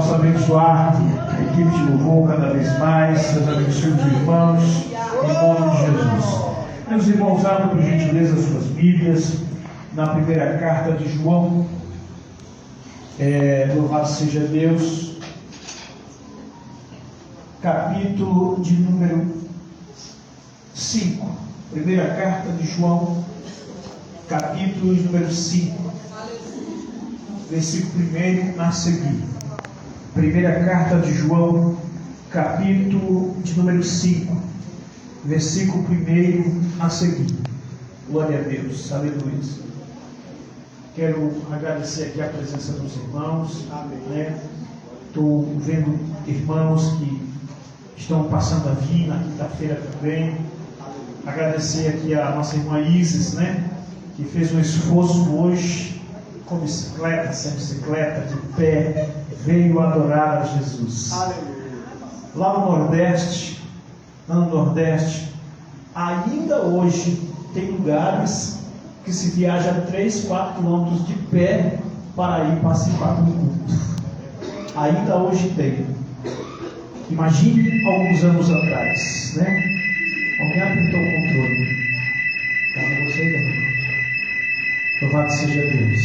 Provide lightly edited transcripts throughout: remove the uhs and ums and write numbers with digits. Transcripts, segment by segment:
possa abençoar a equipe de louvor cada vez mais. Deus abençoe os irmãos, em nome de Jesus. Meus irmãos, abram por gentileza as suas Bíblias na primeira carta de João. Louvado seja Deus. Capítulo de número 5. Primeira carta de João, capítulo de número 5. Versículo 1 a seguir. Primeira carta de João, capítulo de número 5. Versículo 1 a seguir. Glória a Deus. Aleluia. Quero agradecer aqui a presença dos irmãos. Amém. Estou vendo irmãos que estão passando a vir na quinta-feira também. Agradecer aqui a nossa irmã Isis, que fez um esforço hoje, com bicicleta, sem bicicleta, de pé, veio adorar a Jesus. Lá no Nordeste, ainda hoje tem lugares que se viaja 3, 4 quilômetros de pé para ir participar do culto. Ainda hoje tem. Imagine alguns anos atrás, Alguém apertou o controle. Estava você também. Louvado seja Deus.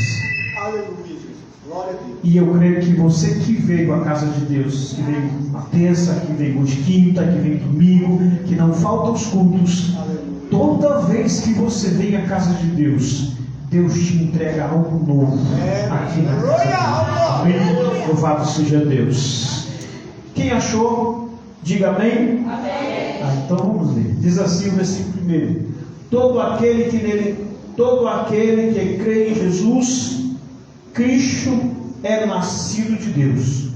Aleluia, Jesus. Glória a Deus. E eu creio que você que veio à casa de Deus, que veio na terça, que veio hoje quinta, que veio domingo, que não falta os cultos, toda vez que você vem à casa de Deus, Deus te entrega algo novo aqui na casa de Deus. Amém? Louvado seja Deus. Quem achou, diga amém. Amém. Então vamos ler. Diz assim o versículo 1: todo aquele que crê em Jesus Cristo é nascido de Deus,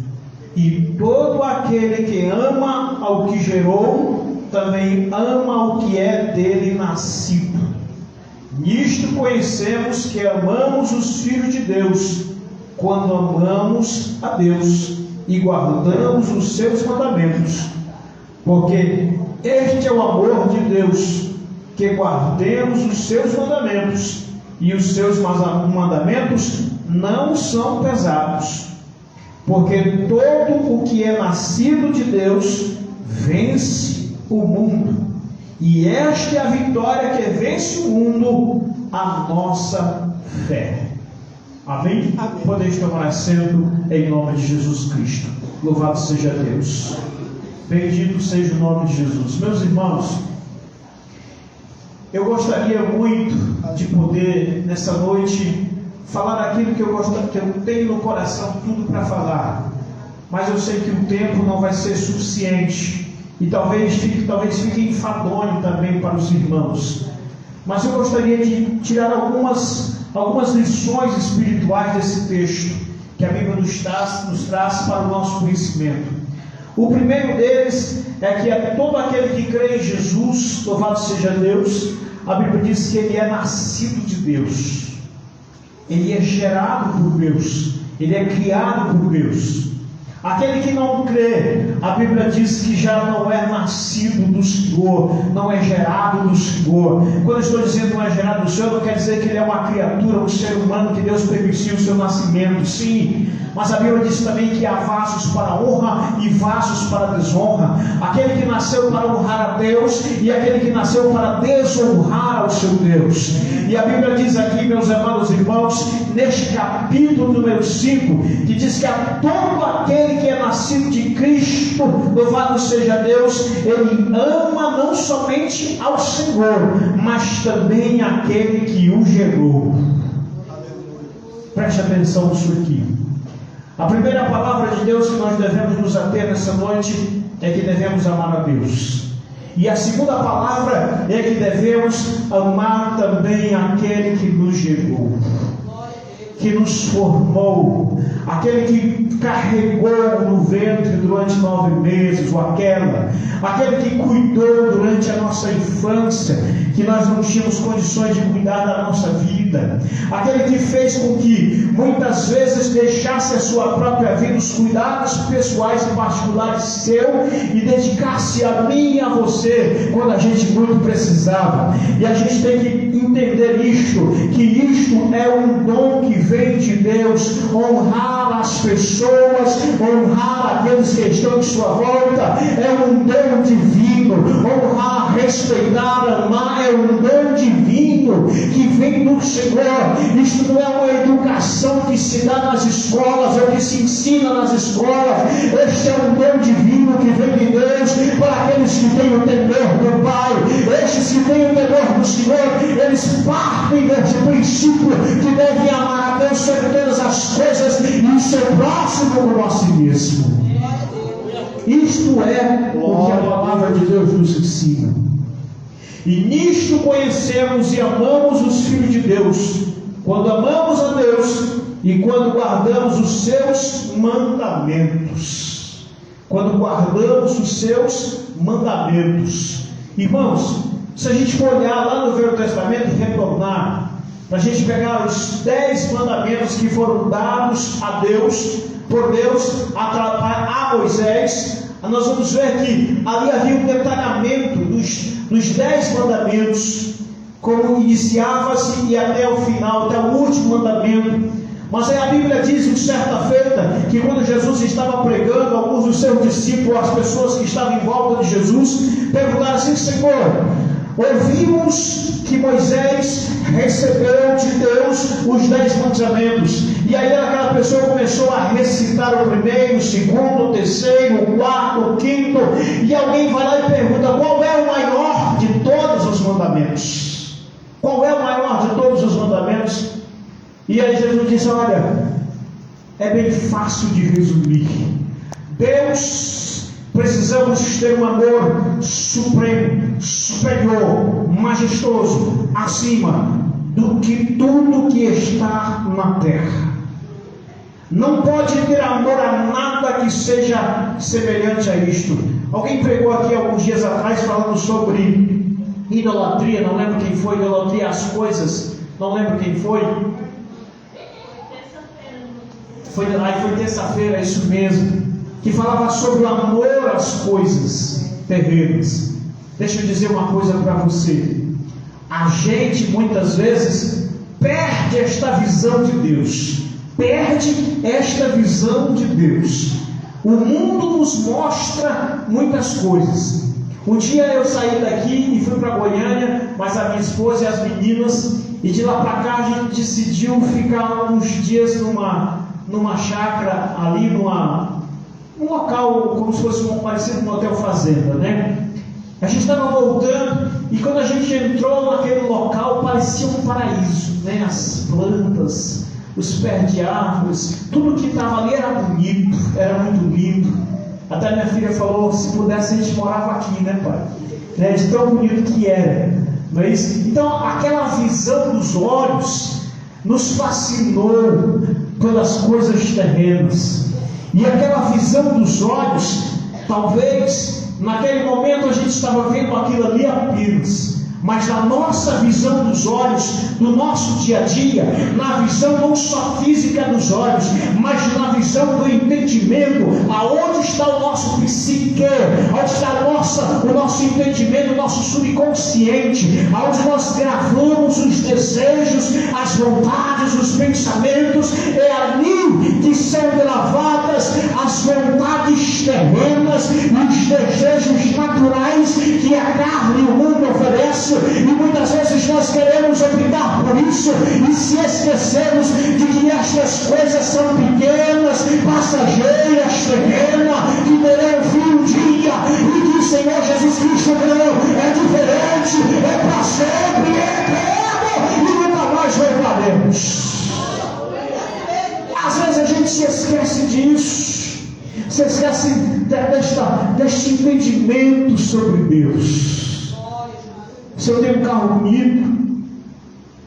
e todo aquele que ama ao que gerou também ama ao que é dele nascido. Nisto conhecemos que amamos os filhos de Deus, quando amamos a Deus e guardamos os seus mandamentos. Porque este é o amor de Deus, que guardemos os seus mandamentos, e os seus mandamentos não são pesados. Porque todo o que é nascido de Deus vence o mundo. E esta é a vitória que vence o mundo, a nossa fé. Amém? Podeis tomar assento em nome de Jesus Cristo. Louvado seja Deus. Bendito seja o nome de Jesus. Meus irmãos, eu gostaria muito de poder, nessa noite, falar aquilo que eu tenho no coração, tudo para falar. Mas eu sei que o tempo não vai ser suficiente. E talvez fique enfadonho também para os irmãos. Mas eu gostaria de tirar algumas lições espirituais desse texto que a Bíblia nos traz para o nosso conhecimento. O primeiro deles é que todo aquele que crê em Jesus, louvado seja Deus, a Bíblia diz que ele é nascido de Deus, ele é gerado por Deus, ele é criado por Deus. Aquele que não crê, a Bíblia diz que já não é nascido do Senhor, não é gerado do Senhor. Quando eu estou dizendo não é gerado do Senhor, não quer dizer que ele é uma criatura, um ser humano que Deus permitiu o seu nascimento, sim. Mas a Bíblia diz também que há vasos para honra e vasos para desonra. Aquele que nasceu para honrar a Deus e aquele que nasceu para desonrar ao seu Deus. E a Bíblia diz aqui, meus amados irmãos, neste capítulo número 5, que diz que a todo aquele que é nascido de Cristo, louvado seja Deus, ele ama não somente ao Senhor, mas também aquele que o gerou. Preste atenção nisso aqui. A primeira palavra de Deus que nós devemos nos ater nessa noite é que devemos amar a Deus. E a segunda palavra é que devemos amar também aquele que nos gerou, que nos formou, aquele que carregou no ventre durante 9 meses, ou aquele que cuidou durante a nossa infância, que nós não tínhamos condições de cuidar da nossa vida, aquele que fez com que muitas vezes deixasse a sua própria vida, os cuidados pessoais e particulares seu, e dedicasse a mim e a você, quando a gente muito precisava. E a gente tem que entender isto, que isto é um dom que vem de Deus. Honrar as pessoas, honrar aqueles que estão em sua volta, é um dom divino. Honrar, respeitar, amar é um dom divino que vem do Senhor. Isto não é uma educação que se dá nas escolas ou que se ensina nas escolas. Este é um dom divino que vem de Deus para aqueles que têm o temor do Pai. Estes que têm o temor do Senhor, eles partem deste princípio que devem amar a Deus sobre todas as coisas e o seu próximo como a si mesmo. Isto é o que a palavra de Deus nos ensina. E nisto conhecemos e amamos os filhos de Deus, quando amamos a Deus e quando guardamos os seus mandamentos. Quando guardamos os seus mandamentos. Irmãos, se a gente for olhar lá no Velho Testamento e retornar, para a gente pegar os 10 mandamentos que foram dados a Deus, por Deus, a Moisés, nós vamos ver que ali havia um detalhamento dos 10 mandamentos, como iniciava-se e até o final, até o último mandamento. Mas aí a Bíblia diz, em certa feita, que quando Jesus estava pregando, alguns dos seus discípulos, as pessoas que estavam em volta de Jesus, perguntaram assim: Senhor, ouvimos que Moisés recebeu de Deus os 10 mandamentos. E aí aquela pessoa começou a recitar o primeiro, o segundo, o terceiro, o quarto, o quinto. E alguém vai lá e pergunta: qual é o maior de todos os mandamentos? Qual é o maior de todos os mandamentos? E aí Jesus disse: olha, é bem fácil de resumir. Deus, precisamos ter um amor supremo, superior, majestoso, acima do que tudo que está na terra. Não pode ter amor a nada que seja semelhante a isto. Alguém pregou aqui alguns dias atrás falando sobre idolatria, não lembro quem foi, idolatria às coisas, não lembro quem foi. Foi terça-feira, isso mesmo, que falava sobre o amor às coisas terrenas. Deixa eu dizer uma coisa para você: a gente muitas vezes perde esta visão de Deus, perde esta visão de Deus. O mundo nos mostra muitas coisas. Um dia eu saí daqui e fui para Goiânia, mas a minha esposa e as meninas, e de lá para cá a gente decidiu ficar uns dias numa chácara ali, num local como se fosse parecido com um hotel fazenda, né? A gente estava voltando e quando a gente entrou naquele local parecia um paraíso, né? As plantas, os pés de árvores, tudo que estava ali era bonito, era muito lindo. Até minha filha falou: se pudesse a gente morava aqui, né, pai? Né? De tão bonito que era, não é isso? Então aquela visão dos olhos nos fascinou pelas coisas terrenas. E aquela visão dos olhos, talvez naquele momento a gente estava vendo aquilo ali apenas, mas na nossa visão dos olhos, no nosso dia a dia, na visão não só física dos olhos, mas na visão do entendimento, aonde está o nosso psique, onde está o nosso entendimento, o nosso subconsciente, aonde nós gravamos os desejos, as vontades, os pensamentos, é ali que são gravadas as vontades terrenas e os desejos naturais que a carne e o mundo oferece. E muitas vezes nós queremos optar por isso e se esquecemos de que estas coisas são pequenas, passageiras, terrenas, que terão fim um dia, e que o Senhor Jesus Cristo não é diferente, é para sempre, é eterno e nunca mais voltaremos. Às vezes a gente se esquece disso, se esquece deste entendimento sobre Deus. Se eu tenho um carro bonito,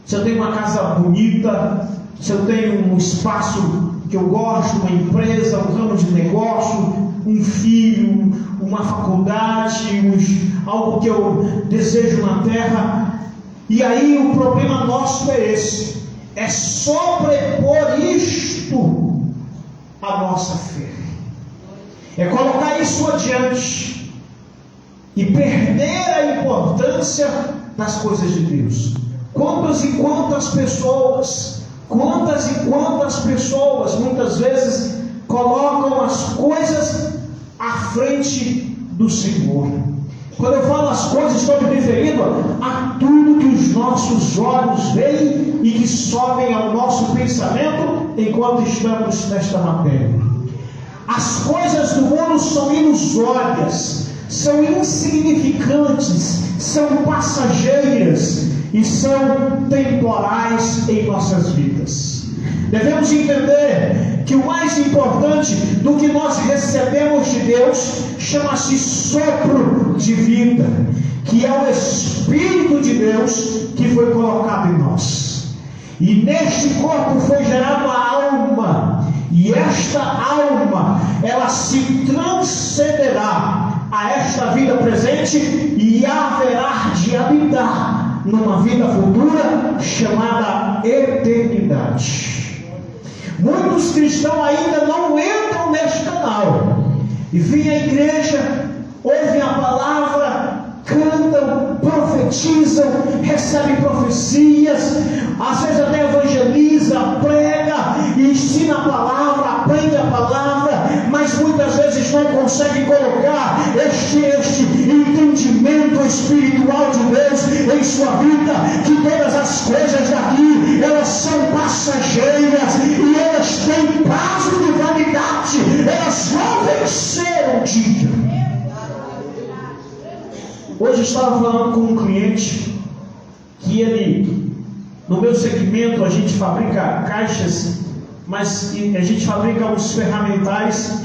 se eu tenho uma casa bonita, se eu tenho um espaço que eu gosto, uma empresa, um ramo de negócio, um filho, uma faculdade, algo que eu desejo na terra, e aí o problema nosso é esse: é sobrepor isto à nossa fé, é colocar isso adiante e perder a importância das coisas de Deus. Quantas e quantas pessoas muitas vezes colocam as coisas à frente do Senhor. Quando eu falo as coisas, estou me referindo a tudo que os nossos olhos veem e que sobem ao nosso pensamento enquanto estamos nesta matéria. As coisas do mundo são ilusórias, são insignificantes, são passageiras e são temporais em nossas vidas. Devemos entender que o mais importante do que nós recebemos de Deus chama-se sopro de vida, que é o Espírito de Deus que foi colocado em nós. E neste corpo foi gerada a alma, e esta alma, ela se transcenderá a esta vida presente e haverá de habitar numa vida futura chamada eternidade. Muitos cristãos ainda não entram neste canal e vêm à igreja, ouvem a palavra, cantam, profetizam, recebem profecias, às vezes até evangeliza, prega, ensina a palavra, aprende a palavra, mas muitas vezes não consegue colocar este entendimento espiritual de Deus em sua vida, que todas as coisas daqui, elas são passageiras e elas têm prazo de validade, elas vão vencer um dia. Hoje eu estava falando com um cliente que ele, no meu segmento, a gente fabrica caixas, mas a gente fabrica uns ferramentais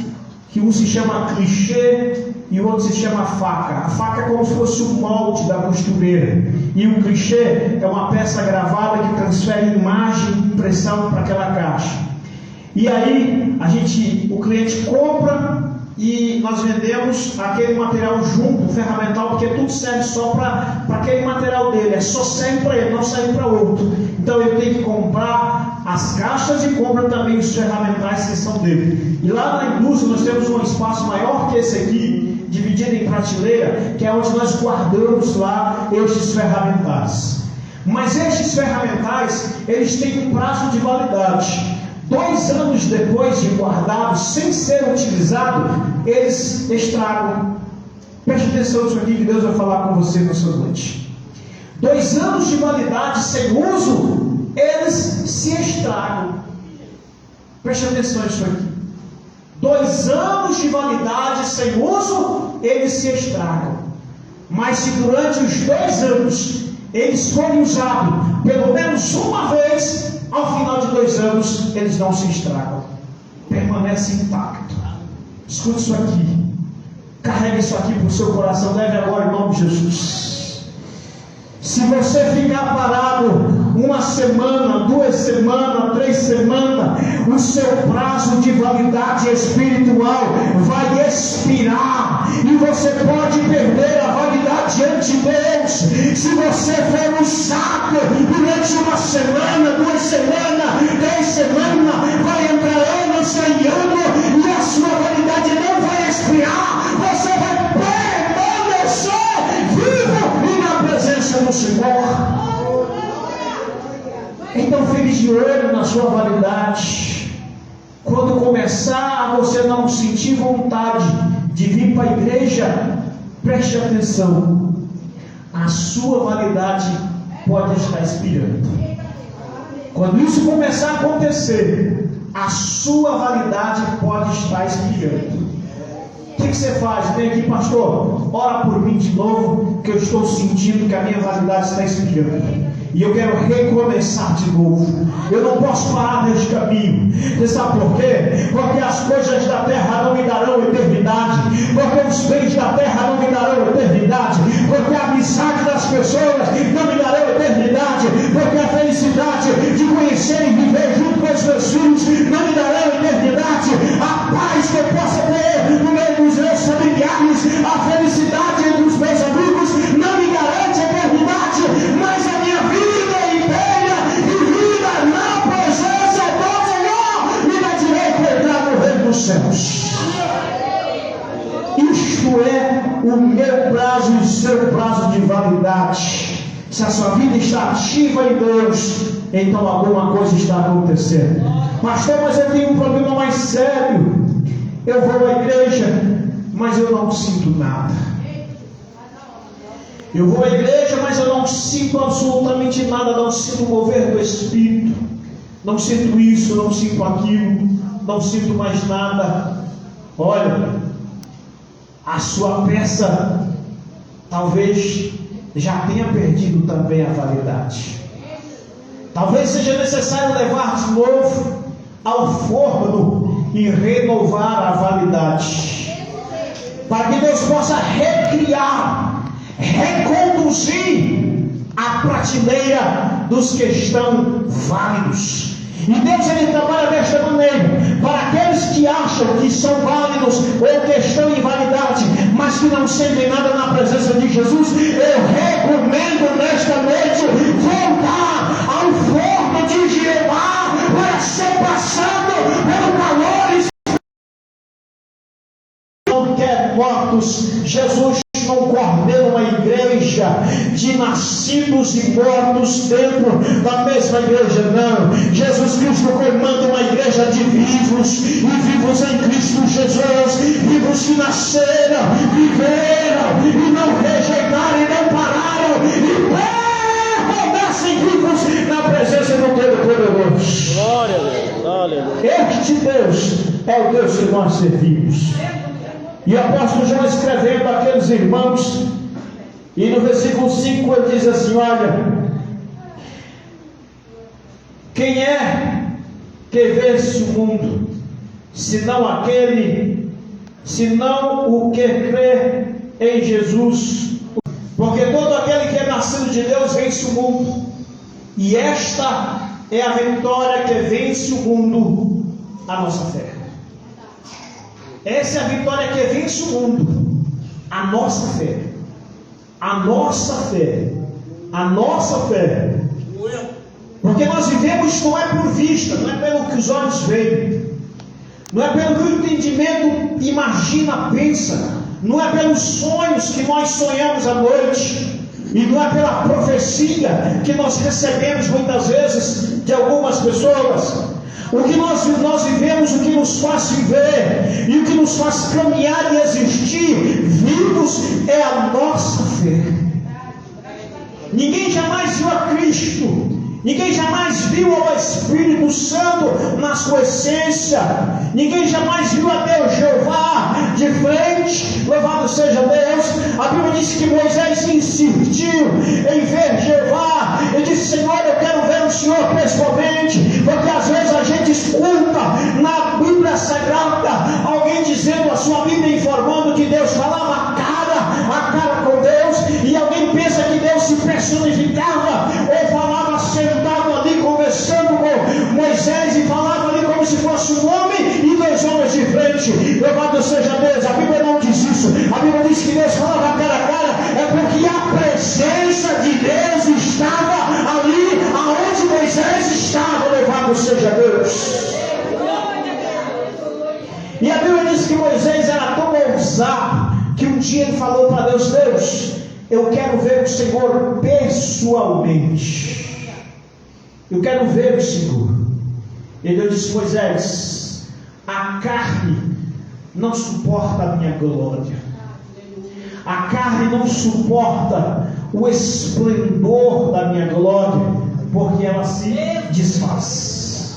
que um se chama clichê e o outro se chama faca. A faca é como se fosse o molde da costureira e o clichê é uma peça gravada que transfere imagem e impressão para aquela caixa. E aí o cliente compra e nós vendemos aquele material junto, o ferramental, porque tudo serve só para aquele material dele, é só serve para ele, não serve para outro. Então eu tenho que comprar as caixas e compro também os ferramentais que são dele. E lá na indústria nós temos um espaço maior que esse aqui, dividido em prateleira, que é onde nós guardamos lá estes ferramentais. Mas estes ferramentais, eles têm um prazo de validade. 2 anos depois de guardados, sem ser utilizado, eles estragam. Preste atenção nisso aqui que Deus vai falar com você nessa noite. 2 anos de validade sem uso, eles se estragam. Preste atenção nisso aqui. 2 anos de validade sem uso, eles se estragam. Mas se durante os 2 anos eles forem usados pelo menos uma vez, ao final de 2 anos, eles não se estragam, permanecem intactos. Escute isso aqui, carregue isso aqui para o seu coração, leve agora em nome de Jesus. Se você ficar parado 1 semana, 2 semanas, 3 semanas, o seu prazo de validade espiritual vai expirar e você pode perder a validade diante de Deus. Se você for usado durante 1 semana, 2 semanas, 3 semanas, vai entrar anos e anos e a sua validade não vai expirar. Você vai permanecer vivo e na presença do Senhor. Então fique de olho na sua validade. Quando começar a você não sentir vontade de vir para a igreja, preste atenção. A sua validade pode estar expirando. Quando isso começar a acontecer, a sua validade pode estar expirando. O que você faz? Vem aqui, pastor, ora por mim de novo, que eu estou sentindo que a minha validade está expirando. E eu quero recomeçar de novo. Eu não posso parar neste caminho. Você sabe por quê? Porque as coisas da terra não me darão eternidade. Porque os bens da terra não me darão eternidade. Porque a amizade das pessoas não me darão eternidade. Porque a felicidade de conhecer e viver junto com os meus filhos não me darão eternidade. A paz que eu possa ter no meio dos meus familiares, a felicidade entre os meus amigos não me garante eternidade. Mas a minha vida inteira e vida na presença do Senhor me dá direito a entrar no reino dos céus. Isto é o meu prazo e o seu prazo de validade. Se a sua vida está ativa em Deus, então alguma coisa está acontecendo. Pastor, mas eu tenho um problema mais sério. Eu vou à igreja, mas eu não sinto nada. Eu vou à igreja, mas eu não sinto absolutamente nada. Não sinto o mover do Espírito. Não sinto isso, não sinto aquilo. Não sinto mais nada. Olha, a sua peça talvez já tenha perdido também a validade. Talvez seja necessário levar de novo ao forno e renovar a validade, para que Deus possa recriar, reconduzir a prateleira dos que estão válidos. E Deus, Ele trabalha desta maneira, para aqueles que acham que são válidos ou que estão em validade, mas que não sentem nada na presença de Jesus. Eu recomendo nesta noite voltar ao forno de Jeová, para ser passado pelo calor. Não quer mortos. Jesus não coordena uma igreja de nascidos e mortos dentro da mesma igreja, não. Jesus Cristo comanda uma igreja de vivos, e vivos em Cristo Jesus, vivos que nasceram, viveram e não rejeitaram e não pararam e permanecem vivos na presença do Todo-Poderoso. Glória a Deus, glória a Deus. Este Deus é o Deus que nós servimos. E o apóstolo João, escrevendo àqueles irmãos, e no versículo 5 ele diz assim: olha, quem é que vence o mundo, senão o que crê em Jesus? Porque todo aquele que é nascido de Deus vence o mundo, e esta é a vitória que vence o mundo, a nossa fé. Essa é a vitória que vence o mundo, a nossa fé. A nossa fé. A nossa fé. Porque nós vivemos não é por vista, não é pelo que os olhos veem, não é pelo que o entendimento imagina, pensa, não é pelos sonhos que nós sonhamos à noite, e não é pela profecia que nós recebemos muitas vezes de algumas pessoas. O que nós vivemos, o que nos faz viver e o que nos faz caminhar e existir vivos é a nossa fé. Ninguém jamais viu a Cristo, ninguém jamais viu ao Espírito Santo na sua essência, ninguém jamais viu a Deus Jeová de frente. Louvado seja Deus. A Bíblia diz que Moisés insistiu em ver Jeová. Ele disse: Senhor, eu quero ver o Senhor pessoalmente. Porque às vezes a gente escuta na Bíblia Sagrada alguém dizendo, a sua Bíblia informando que Deus falava a cara com Deus, e alguém pensa que Deus se personificava ou falava sentado ali conversando com Moisés, e falava ali como se fosse um homem e dois homens de frente. Louvado seja Deus. A Bíblia não diz isso. A Bíblia diz que Deus falava cara a cara, é porque a presença de Deus estava ali aonde Moisés estava. Louvado seja Deus. E a Bíblia diz que Moisés era tão ousado que um dia ele falou para Deus: Deus, eu quero ver o Senhor pessoalmente. Eu quero ver o Senhor. E Deus disse: Moisés, a carne não suporta a minha glória. A carne não suporta o esplendor da minha glória, porque ela se desfaz.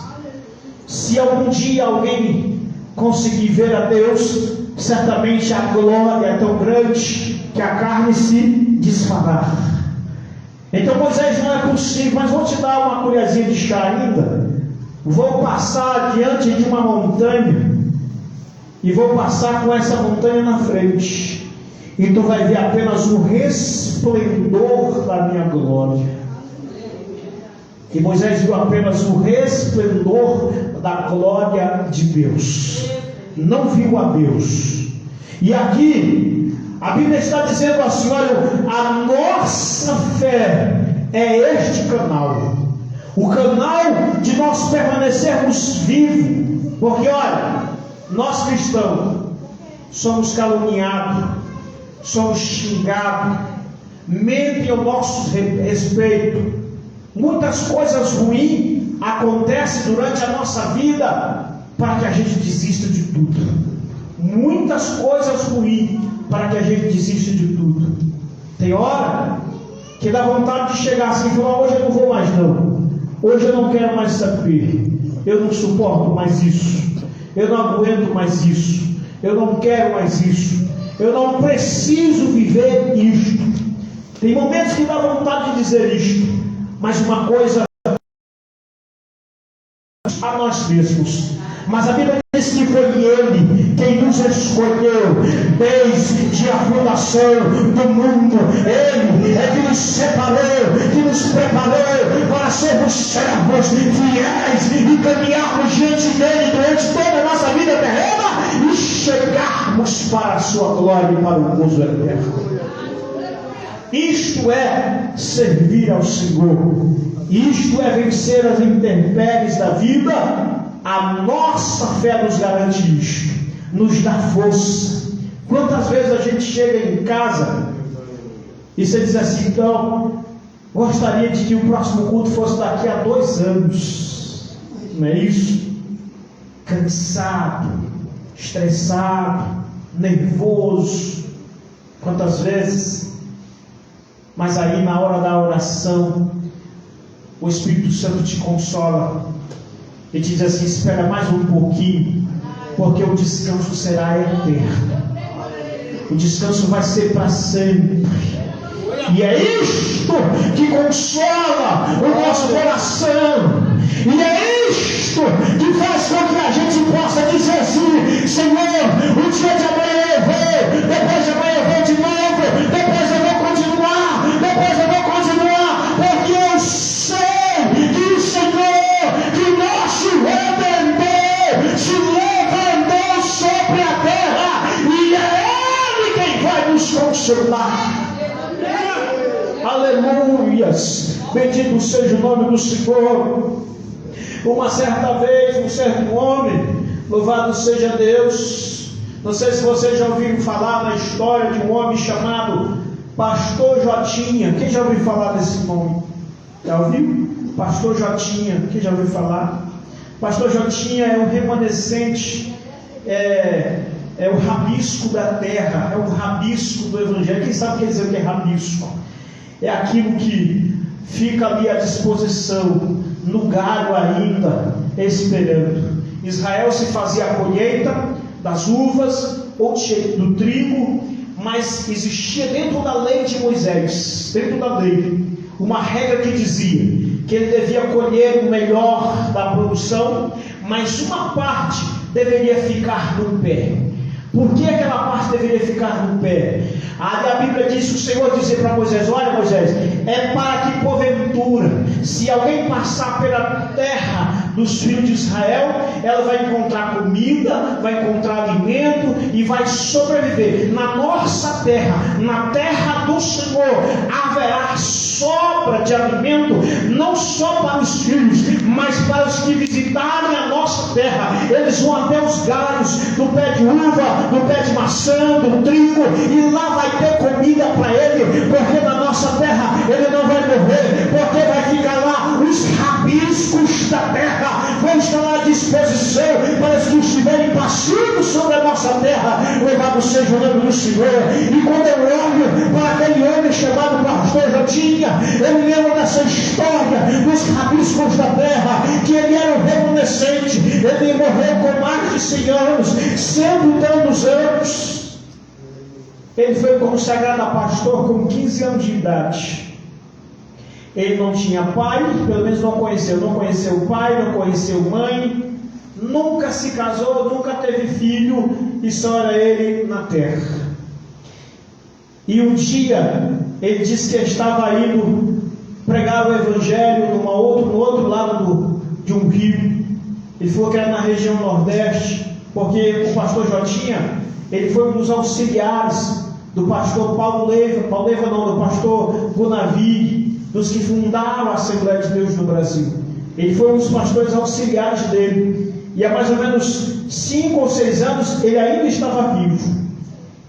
Se algum dia alguém conseguir ver a Deus, certamente a glória é tão grande que a carne se desfará. Então Moisés, não é possível, mas vou te dar uma colherzinha de chá ainda. Vou passar diante de uma montanha e vou passar com essa montanha na frente, e tu vai ver apenas o resplendor da minha glória. E Moisés viu apenas o resplendor da glória de Deus, não viu a Deus. E aqui a Bíblia está dizendo assim: olha, a nossa fé é este canal, o canal de nós permanecermos vivos. Porque olha, nós cristãos somos caluniados, somos xingados, mentem ao nosso respeito. Muitas coisas ruins acontecem durante a nossa vida para que a gente desista de tudo. Muitas coisas ruins para que a gente desista de tudo. Tem hora que dá vontade de chegar assim e falar: hoje eu não vou mais não. Hoje eu não quero mais saber. Eu não suporto mais isso. Eu não aguento mais isso. Eu não quero mais isso. Eu não preciso viver isto. Tem momentos que dá vontade de dizer isto. Mas uma coisa a nós mesmos. Mas a Bíblia diz que foi Ele quem nos escolheu desde a fundação do mundo. Ele é que nos separou, que nos preparou para sermos servos fiéis e caminharmos diante dele durante toda a nossa vida terrena e chegarmos para a sua glória e para o gozo eterno. Isto é servir ao Senhor. Isto é vencer as intempéries da vida. A nossa fé nos garante isto, nos dá força. Quantas vezes a gente chega em casa e você diz assim: então, gostaria de que o próximo culto fosse daqui a 2 anos. Não é isso? Cansado, estressado, nervoso. Quantas vezes? Mas aí na hora da oração, o Espírito Santo te consola e te diz assim: espera mais um pouquinho, porque o descanso será eterno. O descanso vai ser para sempre. E é isto que consola o nosso coração. E é isto que faz com que a gente possa dizer assim: Senhor, o dia de amanhã eu vou, depois de amanhã eu vou de novo, depois eu vou continuar, depois eu vou continuar, porque eu sei que o Senhor, que o nosso Redentor, se levantou sobre a terra, e é Ele quem vai nos consolar. Aleluias, bendito seja o nome do Senhor. Uma certa vez, um certo homem, louvado seja Deus, não sei se vocês já ouviram falar na história de um homem chamado Pastor Jotinha. Quem já ouviu falar desse nome? Já ouviu? Pastor Jotinha, quem já ouviu falar? Pastor Jotinha é o remanescente, é o rabisco da terra, é o rabisco do Evangelho. Quem sabe quer dizer o que é rabisco? É aquilo que fica ali à disposição, no galho ainda, esperando. Israel se fazia a colheita das uvas ou do trigo, mas existia dentro da lei de Moisés, dentro da lei, uma regra que dizia que ele devia colher o melhor da produção, mas uma parte deveria ficar no pé. Por que aquela parte deveria ficar no pé? Aí a Bíblia diz que o Senhor dizia para Moisés: olha Moisés, é para que porventura, se alguém passar pela terra dos filhos de Israel, ela vai encontrar comida, vai encontrar alimento e vai sobreviver. Na nossa terra, na terra do Senhor, haverá sobra de alimento, não só para os filhos, mas para os que visitarem a nossa terra. Eles vão até os galhos do pé de uva, do pé de maçã, do trigo, e lá vai ter comida para ele, porque na nossa terra ele não vai morrer, porque vai ficar lá os rabiscos da terra, vão estar lá à disposição para os que estiverem passando sobre a nossa terra. Louvado seja o nome do Senhor. E quando eu olho para aquele homem chamado Pastor Jotinha, eu me lembro dessa história dos rabiscos da terra, que ele era um remanescente. Ele morreu com mais de 100 anos, 100 anos. Ele foi consagrado a pastor com 15 anos de idade. Ele não tinha pai, pelo menos não conheceu pai, não conheceu mãe, nunca se casou, nunca teve filho, e só era ele na terra. E um dia ele disse que estava indo pregar o Evangelho no outro lado de um rio. Ele falou que era na região nordeste, porque o pastor Jotinha, ele foi um dos auxiliares do pastor do pastor Gunavi, dos que fundaram a Assembleia de Deus no Brasil. Ele foi um dos pastores auxiliares dele, e há mais ou menos 5 ou 6 anos ele ainda estava vivo.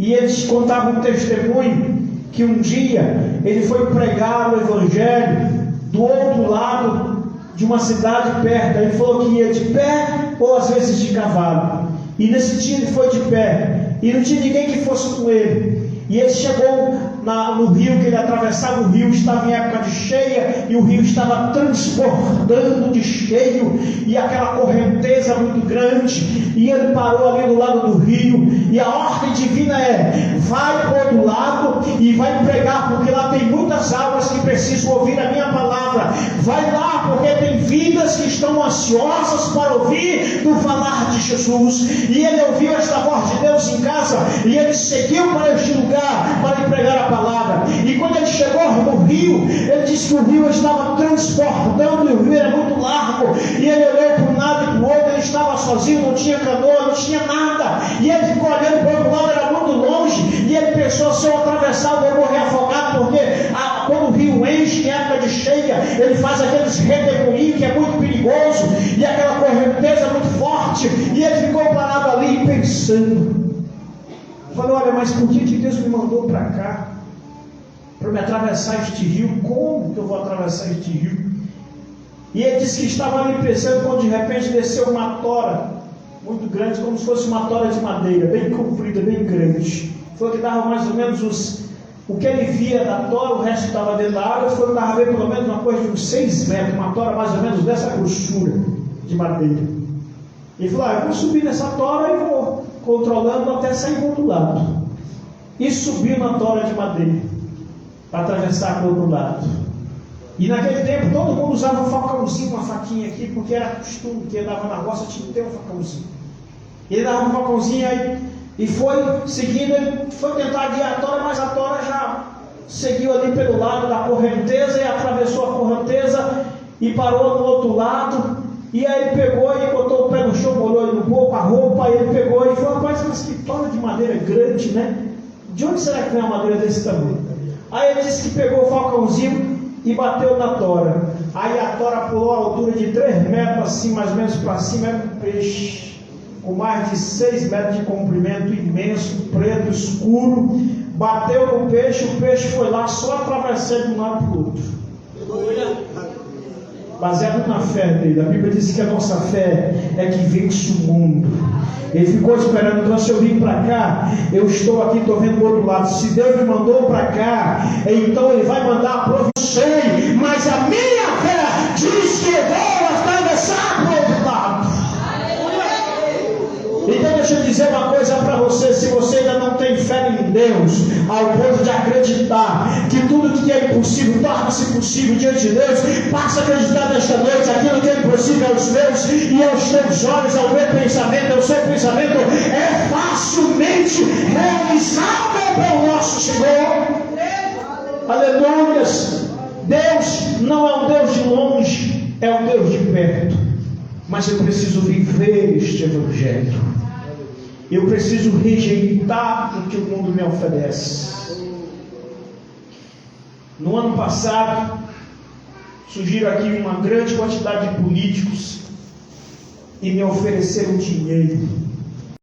E eles contavam um testemunho que um dia ele foi pregar o Evangelho do outro lado de uma cidade perto. Ele falou que ia de pé ou às vezes de cavalo. E nesse dia ele foi de pé. E não tinha ninguém que fosse com ele. E ele chegou no rio, que ele atravessava o rio, estava em época de cheia, e o rio estava transbordando de cheio, e aquela correnteza muito grande, e ele parou ali do lado do rio, e a ordem divina é: vai para o outro lado, e vai pregar, porque lá tem muitas almas que precisam ouvir a minha palavra. Vai lá, porque tem vidas que estão ansiosas para ouvir do falar de Jesus. E ele ouviu esta voz de Deus em casa, e ele seguiu para este lugar, para lhe pregar a palavra. E quando ele chegou no rio, ele disse que o rio estava transbordando, e o rio era muito largo, e ele olhou para um lado e para o outro. Ele estava sozinho, não tinha canoa, não tinha nada, e ele ficou olhando para o outro lado, era muito longe, e ele pensou: se eu atravessar, eu vou morrer afogado, porque quando o rio enche em época de cheia, ele faz aqueles redemoinhos que é muito perigoso, e aquela correnteza muito forte. E ele ficou parado ali pensando. Falou: olha, mas por que Deus me mandou para cá? Para me atravessar este rio? Como que eu vou atravessar este rio? E ele disse que estava ali pensando, quando de repente desceu uma tora muito grande, como se fosse uma tora de madeira, bem comprida, bem grande. Foi que dava mais ou menos o que ele via da tora, o resto estava dentro da água. Foi que dava a ver pelo menos uma coisa de uns 6 metros, uma tora mais ou menos dessa grossura de madeira. Ele falou: eu vou subir nessa tora e vou controlando até sair do outro lado. E subiu na tora de madeira para atravessar para o outro lado. E naquele tempo todo mundo usava um facãozinho, uma faquinha aqui, porque era costume, que andava na roça tinha que ter um facãozinho. Ele dava um facãozinho aí e foi seguindo. Ele foi tentar guiar a tora, mas a tora já seguiu ali pelo lado da correnteza e atravessou a correnteza e parou no outro lado. E aí ele pegou e botou o pé no chão, molhou ele um pouco, a roupa, e ele pegou e falou: rapaz, mas que tora de madeira grande, né? De onde será que vem uma madeira desse tamanho? Aí ele disse que pegou o falcãozinho e bateu na tora. Aí a tora pulou a altura de 3 metros, assim, mais ou menos para cima. Era um peixe com mais de 6 metros de comprimento, imenso, preto, escuro. Bateu no peixe, o peixe foi lá, só atravessando de um lado para o outro. Baseado na fé dele. A Bíblia diz que a nossa fé é que vence o mundo. Ele ficou esperando. Então, se eu vim para cá, eu estou aqui, estou vendo do outro lado. Se Deus me mandou para cá, então Ele vai mandar para você. Mas a minha fé diz que eu vou atravessar para o outro lado. Então deixa eu dizer uma coisa para você: se você ainda não tem fé em Deus, ao ponto de acreditar que tudo que é impossível torna-se possível diante de Deus, passa a acreditar nesta noite: aquilo que é impossível aos meus e aos teus olhos, ao meu pensamento, ao seu pensamento, é facilmente realizável pelo nosso Senhor. Aleluias! Deus não é um Deus de longe, é um Deus de perto. Mas eu preciso viver este Evangelho. Eu preciso rejeitar o que o mundo me oferece. No ano passado, surgiram aqui uma grande quantidade de políticos e me ofereceram dinheiro.